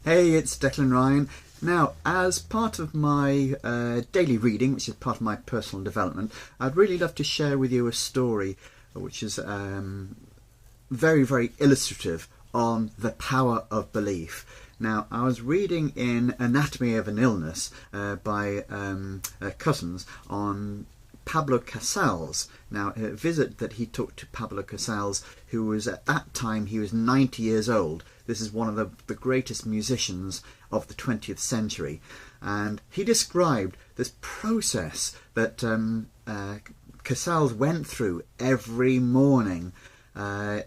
Hey, it's decjryan. Now, as part of my daily reading, which is part of my personal development, I'd really love to share with you a story which is very, very illustrative on the power of belief. Now, I was reading in Anatomy of an Illness by Cousins on Pablo Casals. Now, a visit that he took to Pablo Casals, who was at that time, he was 90 years old. This is one of the greatest musicians of the 20th century. And he described this process that Casals went through every morning.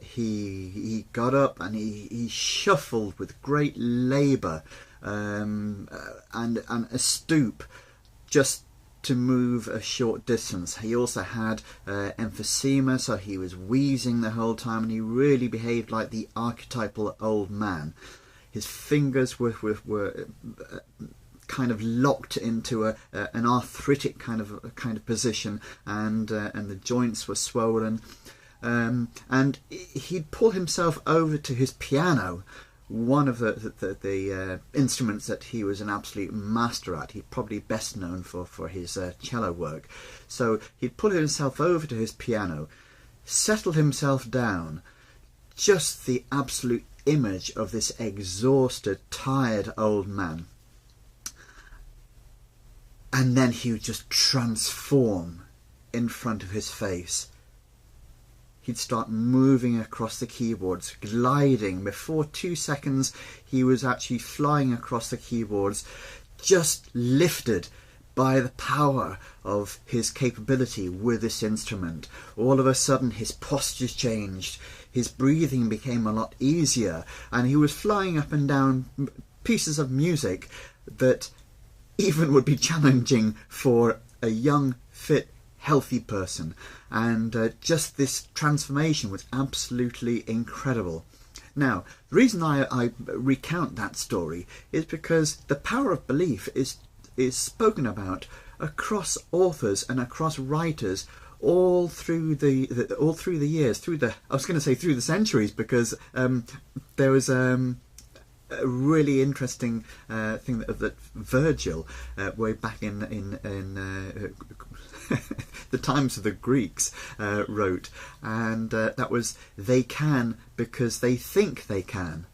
He got up and he shuffled with great labour and a stoop just to move a short distance. He also had emphysema, so he was wheezing the whole time, and he really behaved like the archetypal old man. His fingers were kind of locked into an arthritic kind of position, and the joints were swollen. And he'd pull himself over to his piano, one of the instruments that he was an absolute master at. He's probably best known for his cello work. So he'd pull himself over to his piano, settle himself down, just the absolute image of this exhausted, tired old man. And then he would just transform in front of his face. He'd start moving across the keyboards, gliding. Before 2 seconds, he was actually flying across the keyboards, just lifted by the power of his capability with this instrument. All of a sudden, his postures changed. His breathing became a lot easier, and he was flying up and down pieces of music that even would be challenging for a young, fit, healthy person. And just this transformation was absolutely incredible. Now, the reason I recount that story is because the power of belief is spoken about across authors and across writers all through the years, through the centuries, because there was a really interesting thing that Virgil, way back in the times of the Greeks, wrote, and that was, they can because they think they can.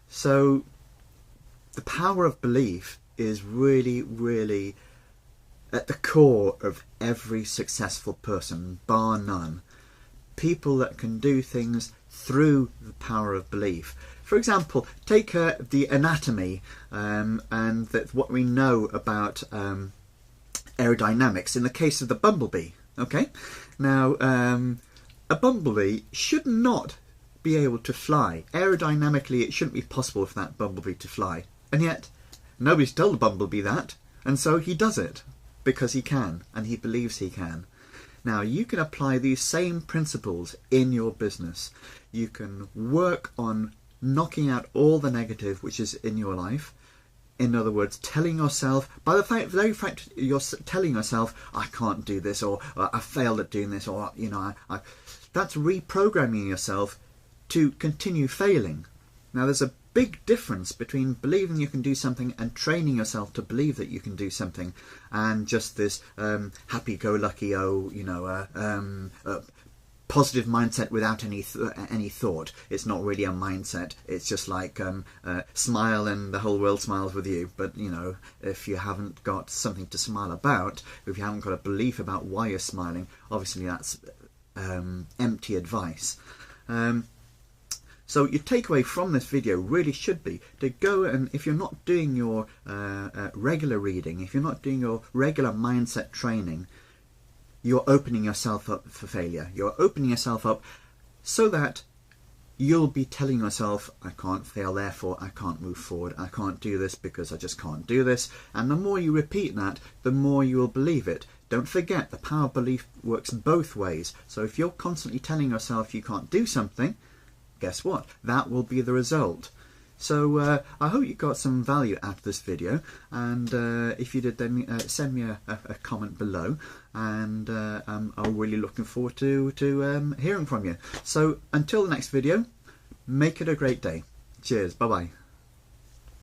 So the power of belief is really, really at the core of every successful person, bar none. People that can do things through the power of belief. For example, take the anatomy and what we know about aerodynamics in the case of the bumblebee. Okay, now a bumblebee should not be able to fly. Aerodynamically, it shouldn't be possible for that bumblebee to fly, and yet nobody's told the bumblebee that, and so he does it because he can, and he believes he can. Now, you can apply these same principles in your business. You can work on knocking out all the negative which is in your life. In other words, telling yourself, by the very fact you're telling yourself, I can't do this, or I failed at doing this, or, you know, that's reprogramming yourself to continue failing. Now, there's a big difference between believing you can do something and training yourself to believe that you can do something, and just this happy-go-lucky, positive mindset without any thought. It's not really a mindset. It's just like smile and the whole world smiles with you. But, you know, if you haven't got something to smile about, if you haven't got a belief about why you're smiling, obviously that's empty advice. So your takeaway from this video really should be to go, and if you're not doing your regular reading, if you're not doing your regular mindset training, you're opening yourself up for failure. You're opening yourself up so that you'll be telling yourself, I can't fail, therefore I can't move forward. I can't do this because I just can't do this. And the more you repeat that, the more you will believe it. Don't forget, the power of belief works both ways. So if you're constantly telling yourself you can't do something, guess what? That will be the result. So I hope you got some value out of this video, and if you did, then send me a comment below, and I'm really looking forward to hearing from you. So until the next video, make it a great day. Cheers, bye bye.